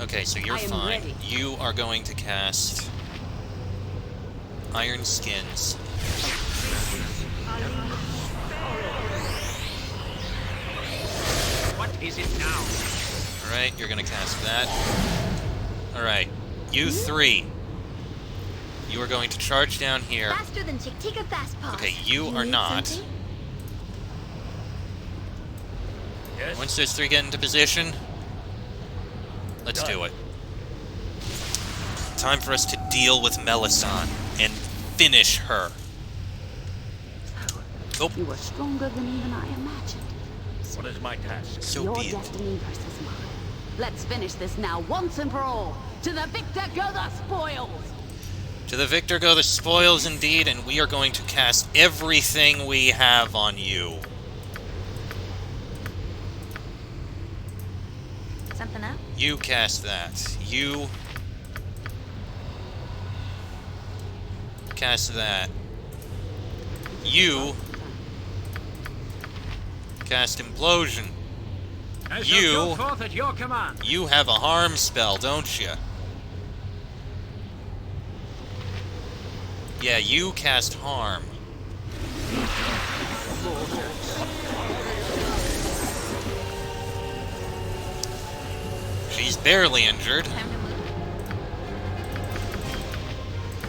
Okay, so you're I am fine. ready. You are going to cast Iron Skins. What is it now? Alright, you're gonna cast that. Alright, you three. You are going to charge down here. Faster than Chick-Tika Fast Paws. Okay, you Do are need not. something? Yes? Once those three get into position, let's Done. do it. Time for us to deal with Melissan and finish her. Oh, You are stronger than even I imagined. What is my task? so Your be it. destiny versus mine. Let's finish this now, once and for all. To the victor go the spoils! To the victor go the spoils indeed, and we are going to cast everything we have on you. Something up? You cast that. You cast that. You cast Implosion. I You- shall go forth at your command. You have a harm spell, don't you? Yeah, you cast harm. She's barely injured. Time to move.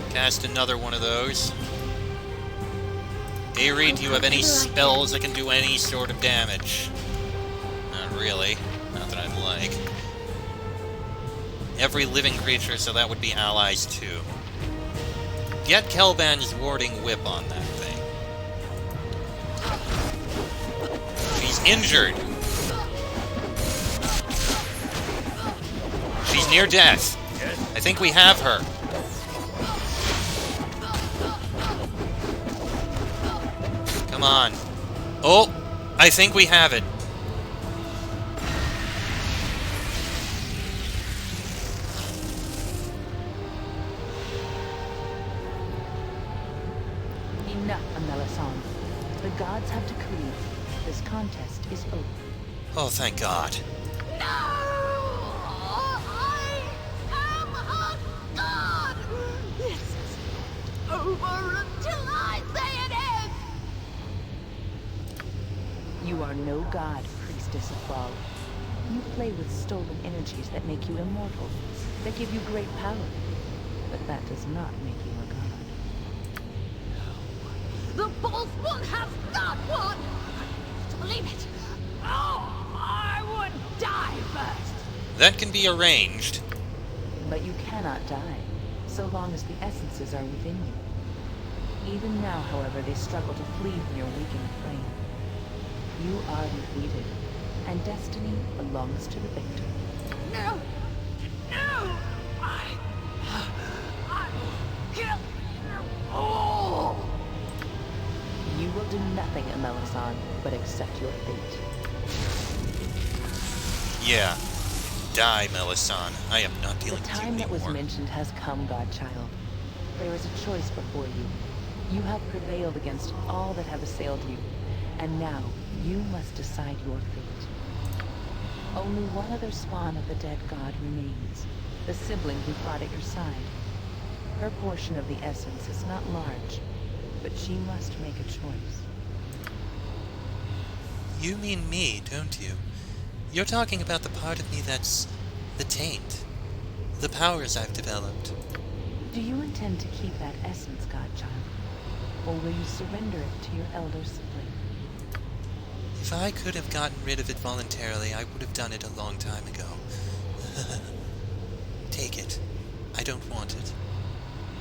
Cast another one of those. Avery, do you have any spells that can do any sort of damage? Not really. Not that I'd like. Every living creature, so that would be allies too. Get Kelban's warding whip on that thing. She's injured. She's near death. Yes? I think we have her. Come on. Oh, I think we have it. Enough, Melissan. The gods have decreed this contest is over. Oh, thank God. No! I am a god! This is not over until I say it is! You are no god, priestess of Bhaal. You play with stolen energies that make you immortal, that give you great power. But that does not make you a god. The false one has not won! I believe it! Oh, I would die first! That can be arranged. But you cannot die, so long as the essences are within you. Even now, however, they struggle to flee from your weakened flame. You are defeated, and destiny belongs to the victor. No! No! I kill you all! You will do nothing, Melissan, but accept your fate. Yeah. Die, Melissan. I am not The dealing with you time that was anymore. mentioned has come, godchild. There is a choice before you. You have prevailed against all that have assailed you, and now you must decide your fate. Only one other spawn of the dead god remains, the sibling who fought at your side. Her portion of the essence is not large, but she must make a choice. You mean me, don't you? You're talking about the part of me that's the taint. The powers I've developed. Do you intend to keep that essence, godchild? Or will you surrender it to your elder sibling? If I could have gotten rid of it voluntarily, I would have done it a long time ago. Take it. I don't want it.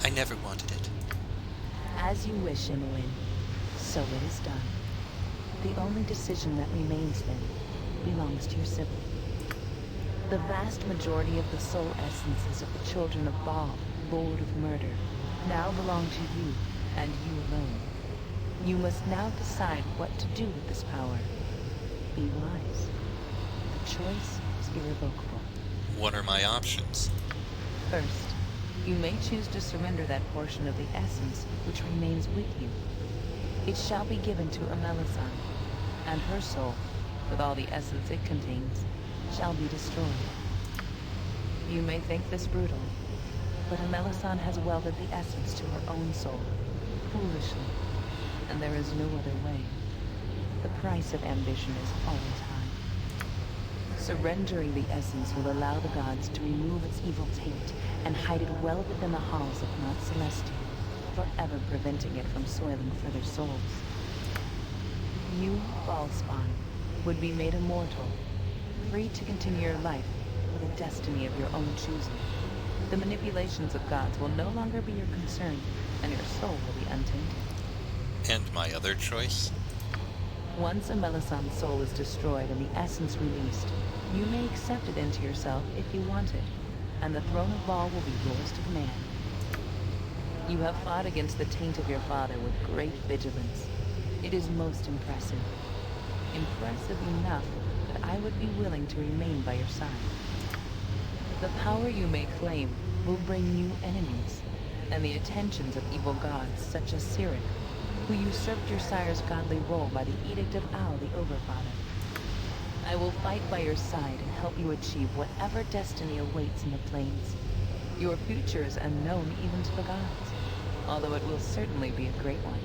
I never wanted it. As you wish, Imoen. So it is done. The only decision that remains, then, belongs to your sibling. The vast majority of the soul essences of the children of Bhaal, Lord of Murder, now belong to you, and you alone. You must now decide what to do with this power. Be wise. The choice is irrevocable. What are my options? First, you may choose to surrender that portion of the essence which remains with you. It shall be given to Melissan, and her soul, with all the essence it contains, shall be destroyed. You may think this brutal, but a Melissan has welded the essence to her own soul, foolishly, and there is no other way. The price of ambition is always high. Surrendering the essence will allow the gods to remove its evil taint and hide it well within the halls of Mount Celestial, forever preventing it from soiling further souls. You, Bhaalspawn, would be made immortal, free to continue your life with a destiny of your own choosing. The manipulations of gods will no longer be your concern, and your soul will be untainted. And my other choice? Once a Melissan soul is destroyed and the essence released, you may accept it into yourself if you want it, and the throne of Bhaal will be yours to command. You have fought against the taint of your father with great vigilance. It is most impressive. Impressive enough that I would be willing to remain by your side. The power you may claim will bring new enemies, and the attentions of evil gods such as Sirik, who usurped your sire's godly role by the Edict of Al, the Overfather. I will fight by your side and help you achieve whatever destiny awaits in the plains. Your future is unknown even to the gods, although it will certainly be a great one.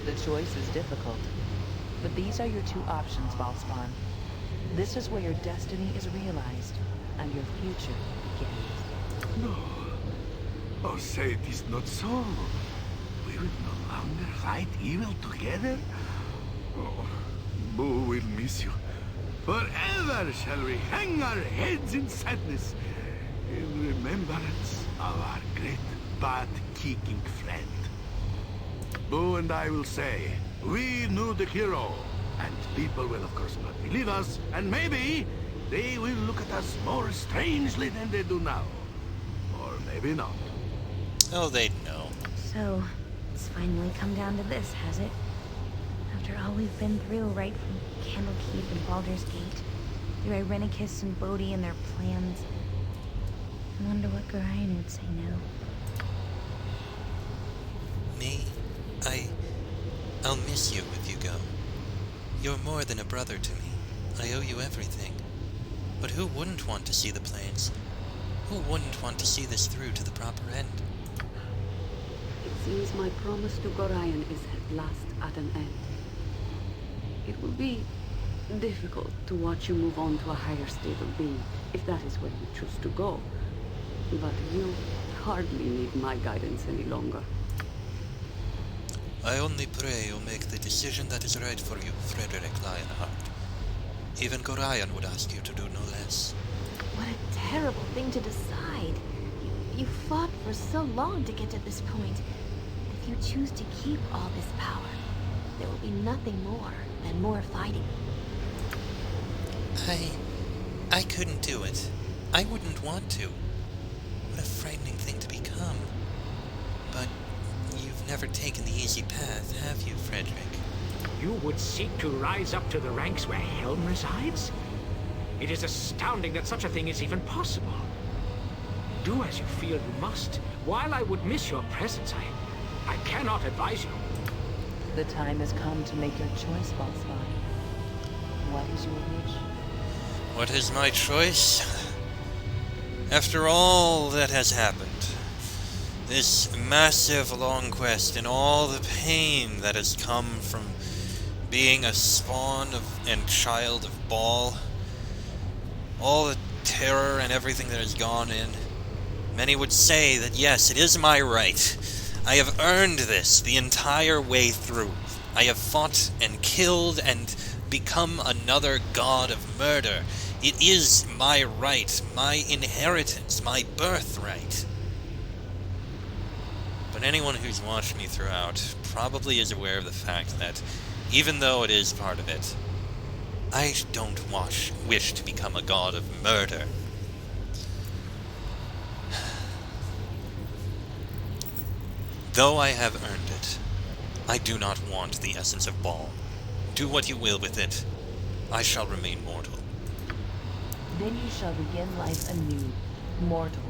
The choice is difficult, but these are your two options, Bhaalspawn. This is where your destiny is realized, and your future begins. No. Oh, say it is not so. We will no longer fight evil together. Oh, Boo will miss you. Forever shall we hang our heads in sadness in remembrance of our great butt-kicking friend. Boo and I will say, we knew the hero, and people will of course not believe us, and maybe they will look at us more strangely than they do now. Or maybe not. Oh, they'd know. So, it's finally come down to this, has it? After all we've been through, right from Candlekeep and Baldur's Gate, through Irenicus and Bodhi and their plans. I wonder what Gorion would say now. Me? I'll miss you if you go. You're more than a brother to me. I owe you everything. But who wouldn't want to see the plains? Who wouldn't want to see this through to the proper end? It seems my promise to Gorion is at last at an end. It will be difficult to watch you move on to a higher state of being, if that is where you choose to go. But you hardly need my guidance any longer. I only pray you'll make the decision that is right for you, Frederick Lionheart. Even Gorion would ask you to do no less. What a terrible thing to decide. You fought for so long to get to this point. If you choose to keep all this power, there will be nothing more than more fighting. I couldn't do it. I wouldn't want to. What a frightening thing to become. But you've never taken the easy path, have you, Frederick? You would seek to rise up to the ranks where Helm resides? It is astounding that such a thing is even possible. Do as you feel you must. While I would miss your presence, I cannot advise you. The time has come to make your choice, Bhaalspawn. What is your wish? What is my choice? After all that has happened, this massive long quest and all the pain that has come from being a spawn of and child of Bhaal, all the terror and everything that has gone in, many would say that yes, it is my right. I have earned this the entire way through. I have fought and killed and become another god of murder. It is my right, my inheritance, my birthright. But anyone who's watched me throughout probably is aware of the fact that, even though it is part of it, I don't wish to become a god of murder. Though I have earned it, I do not want the essence of Bhaal. Do what you will with it. I shall remain mortal. Then you shall begin life anew, mortal,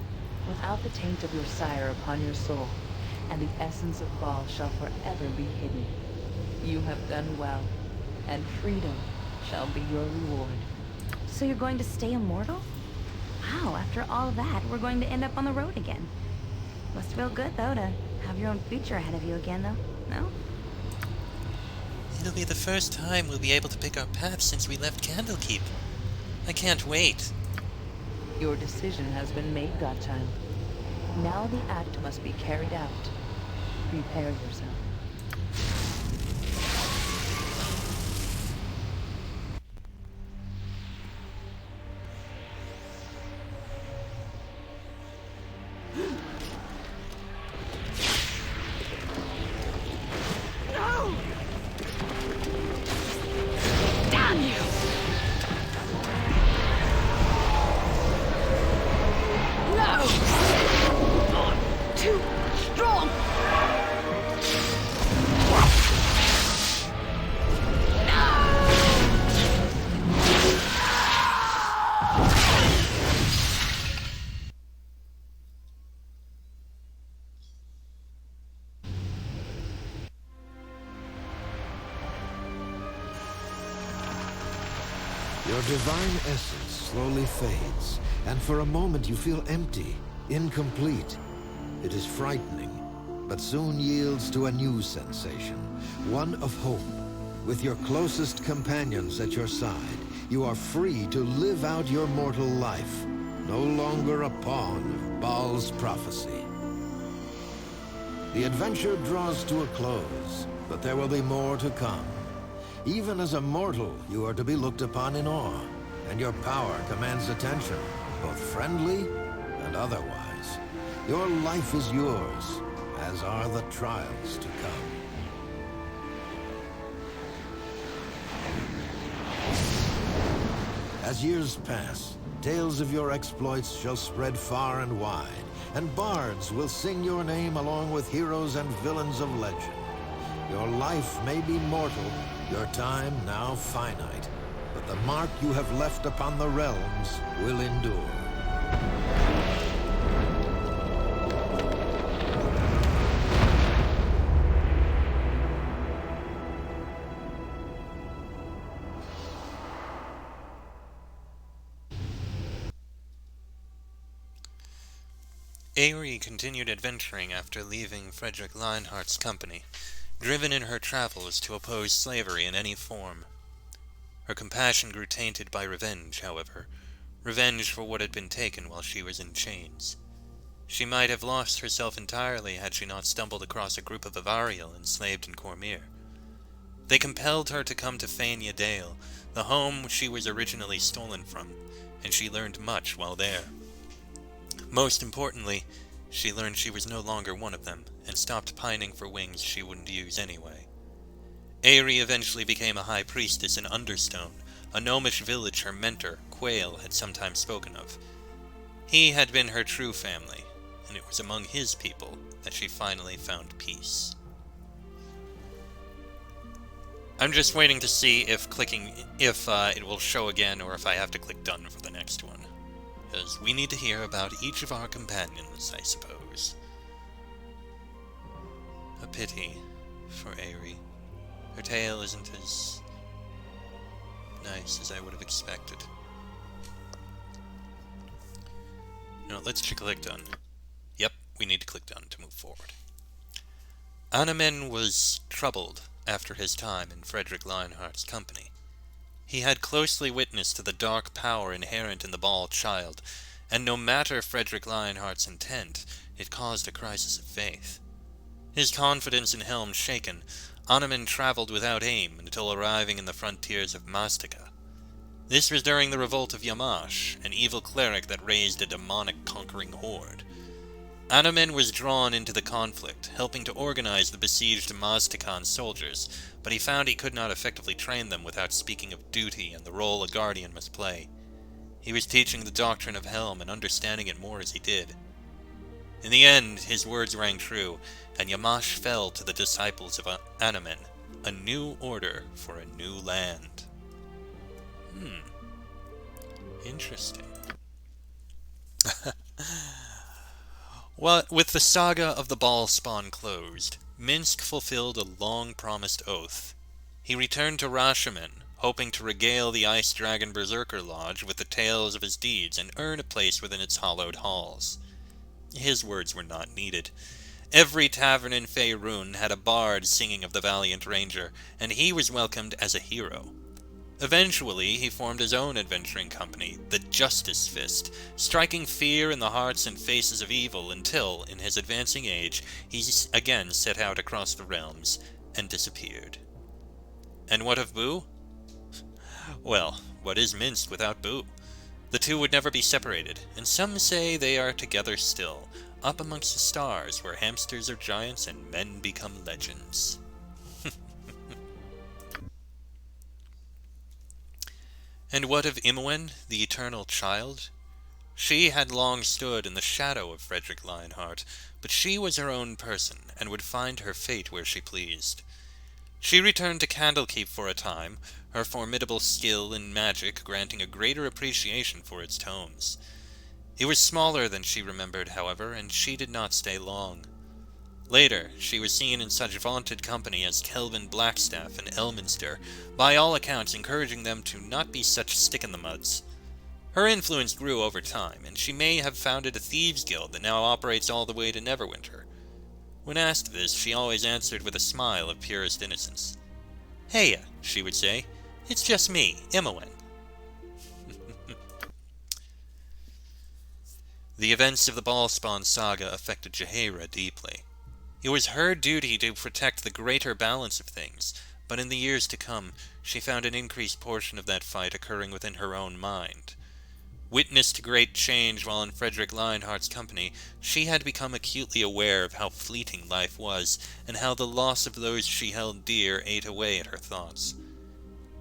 without the taint of your sire upon your soul, and the essence of Bhaal shall forever be hidden. You have done well, and freedom shall be your reward. So you're going to stay immortal? Wow, after all that, we're going to end up on the road again. Must feel good, though, to have your own future ahead of you again, though, no? It'll be the first time we'll be able to pick our path since we left Candlekeep. I can't wait. Your decision has been made, Godchild. Now the act must be carried out. Prepare yourself. Your divine essence slowly fades, and for a moment you feel empty, incomplete. It is frightening, but soon yields to a new sensation, one of hope. With your closest companions at your side, you are free to live out your mortal life, no longer a pawn of Bhaal's prophecy. The adventure draws to a close, but there will be more to come. Even as a mortal, you are to be looked upon in awe, and your power commands attention, both friendly and otherwise. Your life is yours, as are the trials to come. As years pass, tales of your exploits shall spread far and wide, and bards will sing your name along with heroes and villains of legend. Your life may be mortal, your time now finite, but the mark you have left upon the realms will endure. Aerie continued adventuring after leaving Frederick Lionheart's company, driven in her travels to oppose slavery in any form. Her compassion grew tainted by revenge, however, revenge for what had been taken while she was in chains. She might have lost herself entirely had she not stumbled across a group of Avariel enslaved in Cormyr. They compelled her to come to Fania Dale, the home she was originally stolen from, and she learned much while there. Most importantly, she learned she was no longer one of them, and stopped pining for wings she wouldn't use anyway. Aerie eventually became a high priestess in Understone, a gnomish village her mentor, Quail, had sometimes spoken of. He had been her true family, and it was among his people that she finally found peace. I'm just waiting to see if it will show again, or if I have to click done for the next one. Because we need to hear about each of our companions, I suppose. A pity for Aerie. Her tale isn't as nice as I would have expected. No, let's click done. Yep, we need to click done to move forward. Anamen was troubled after his time in Frederick Lionheart's company. He had closely witnessed to the dark power inherent in the Bhaal child, and no matter Frederick Lionheart's intent, it caused a crisis of faith. His confidence in Helm shaken, Anamen traveled without aim until arriving in the frontiers of Mastika. This was during the revolt of Yamash, an evil cleric that raised a demonic conquering horde. Anamen was drawn into the conflict, helping to organize the besieged Maztikan soldiers, but he found he could not effectively train them without speaking of duty and the role a guardian must play. He was teaching the doctrine of Helm and understanding it more as he did. In the end, his words rang true, and Yamash fell to the disciples of Anamen, a new order for a new land. Interesting. Well, with the saga of the Bhaal spawn closed, Minsk fulfilled a long-promised oath. He returned to Rashomon, hoping to regale the Ice Dragon Berserker Lodge with the tales of his deeds and earn a place within its hallowed halls. His words were not needed. Every tavern in Faerun had a bard singing of the valiant ranger, and he was welcomed as a hero. Eventually, he formed his own adventuring company, the Justice Fist, striking fear in the hearts and faces of evil until, in his advancing age, he again set out across the realms and disappeared. And what of Boo? Well, what is Minsk without Boo? The two would never be separated, and some say they are together still, up amongst the stars where hamsters are giants and men become legends. And what of Imoen, the eternal child? She had long stood in the shadow of Frederick Lionheart, but she was her own person, and would find her fate where she pleased. She returned to Candlekeep for a time, her formidable skill in magic granting a greater appreciation for its tomes. It was smaller than she remembered, however, and she did not stay long. Later, she was seen in such vaunted company as Kelvin Blackstaff and Elminster, by all accounts encouraging them to not be such stick-in-the-muds. Her influence grew over time, and she may have founded a thieves' guild that now operates all the way to Neverwinter. When asked this, she always answered with a smile of purest innocence. "Heya," she would say, "it's just me, Imoen." The events of the Bhaalspawn saga affected Jaheira deeply. It was her duty to protect the greater balance of things, but in the years to come, she found an increased portion of that fight occurring within her own mind. Witness to great change while in Frederick Lionheart's company, she had become acutely aware of how fleeting life was, and how the loss of those she held dear ate away at her thoughts.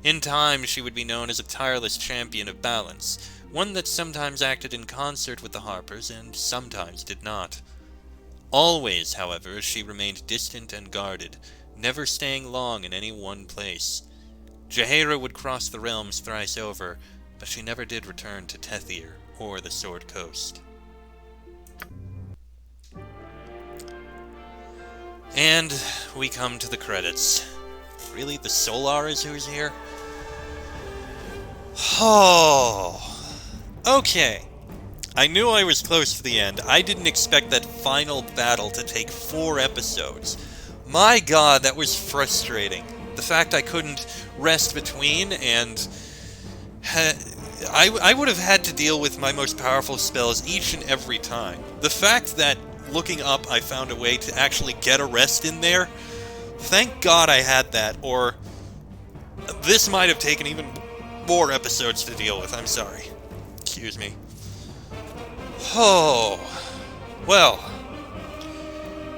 In time, she would be known as a tireless champion of balance, one that sometimes acted in concert with the Harpers and sometimes did not. Always, however, she remained distant and guarded, never staying long in any one place. Jaheira would cross the realms thrice over, but she never did return to Tethir or the Sword Coast. And we come to the credits. Really, the Solar is who's here? Oh, okay. I knew I was close to the end. I didn't expect that final battle to take 4 episodes. My god, that was frustrating. The fact I couldn't rest between, and I would have had to deal with my most powerful spells each and every time. The fact that looking up I found a way to actually get a rest in there, thank god I had that, or this might have taken even more episodes to deal with. I'm sorry. Excuse me. Oh, well,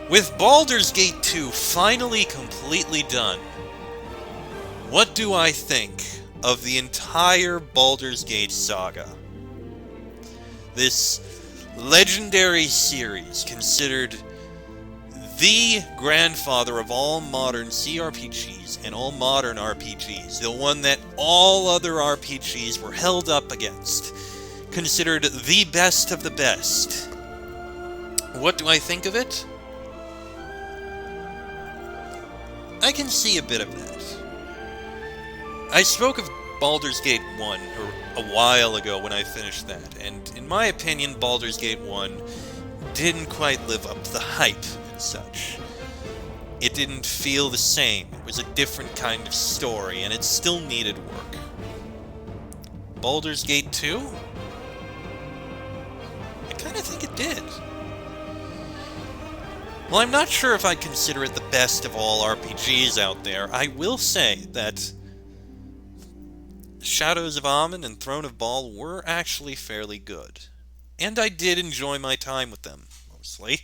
with Baldur's Gate 2 finally completely done, what do I think of the entire Baldur's Gate saga? This legendary series, considered the grandfather of all modern CRPGs and all modern RPGs, the one that all other RPGs were held up against, considered the best of the best. What do I think of it? I can see a bit of that. I spoke of Baldur's Gate 1 a while ago when I finished that, and in my opinion, Baldur's Gate 1 didn't quite live up to the hype and such. It didn't feel the same. It was a different kind of story, and it still needed work. Baldur's Gate 2? I kind of think it did. Well, I'm not sure if I'd consider it the best of all RPGs out there. I will say that Shadows of Amun and Throne of Bhaal were actually fairly good. And I did enjoy my time with them, mostly.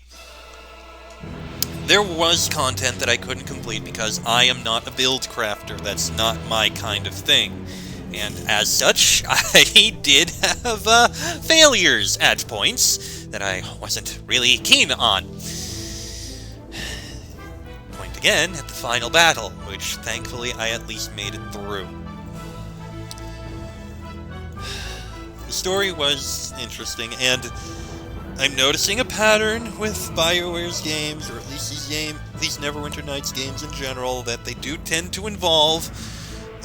There was content that I couldn't complete because I am not a build crafter. That's not my kind of thing. And as such, I did have failures at points that I wasn't really keen on. Point again at the final battle, which thankfully I at least made it through. The story was interesting, and I'm noticing a pattern with BioWare's games, or at least these Neverwinter Nights games in general, that they do tend to involve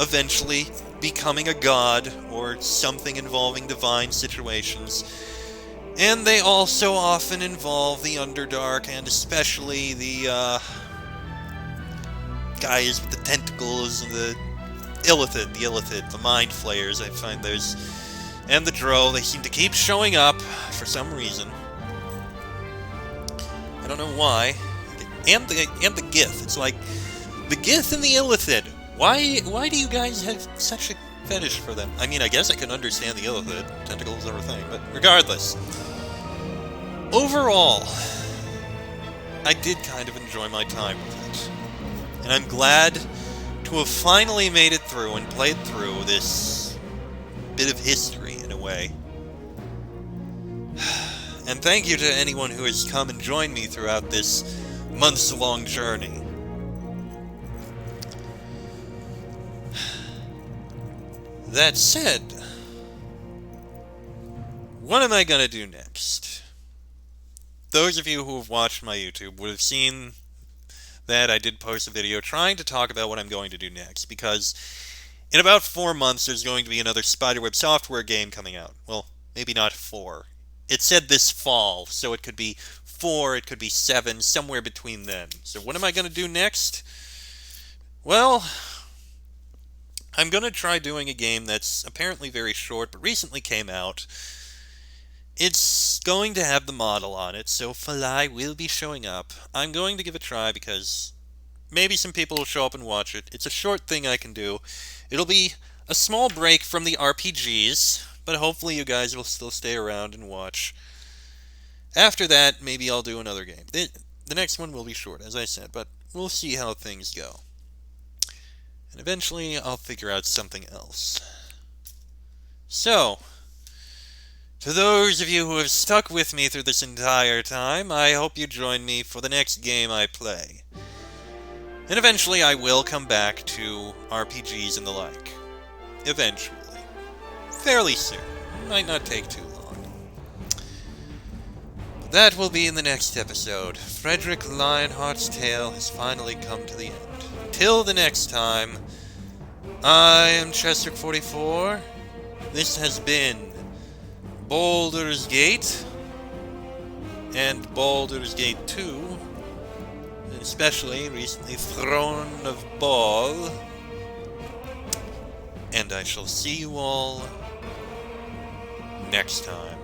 eventually becoming a god or something involving divine situations. And they also often involve the Underdark, and especially the guys with the tentacles and the Illithid, the Mind Flayers. I find those, and the Drow, they seem to keep showing up for some reason. I don't know why. And the Gith. It's like the Gith and the Illithid. Why do you guys have such a fetish for them? I mean, I guess I can understand the Illithid. Tentacles are a thing, but regardless. Overall, I did kind of enjoy my time with it. And I'm glad to have finally made it through and played through this bit of history, in a way. And thank you to anyone who has come and joined me throughout this months-long journey. That said, what am I gonna do next? Those of you who have watched my YouTube would have seen that I did post a video trying to talk about what I'm going to do next, because in about 4 months there's going to be another Spiderweb Software game coming out. Well, maybe not 4. It said this fall, so it could be 4, it could be 7, somewhere between then. So what am I going to do next? Well, I'm going to try doing a game that's apparently very short, but recently came out. It's going to have the model on it, so Falai will be showing up. I'm going to give it a try because maybe some people will show up and watch it. It's a short thing I can do. It'll be a small break from the RPGs, but hopefully you guys will still stay around and watch. After that, maybe I'll do another game. The next one will be short, as I said, but we'll see how things go. And eventually, I'll figure out something else. So, to those of you who have stuck with me through this entire time, I hope you join me for the next game I play. And eventually I will come back to RPGs and the like. Eventually. Fairly soon. It might not take too long. But that will be in the next episode. Frederick Lionheart's tale has finally come to the end. Till the next time, I am Chester44. This has been Baldur's Gate, and Baldur's Gate 2, and especially recently Throne of Bhaal, and I shall see you all next time.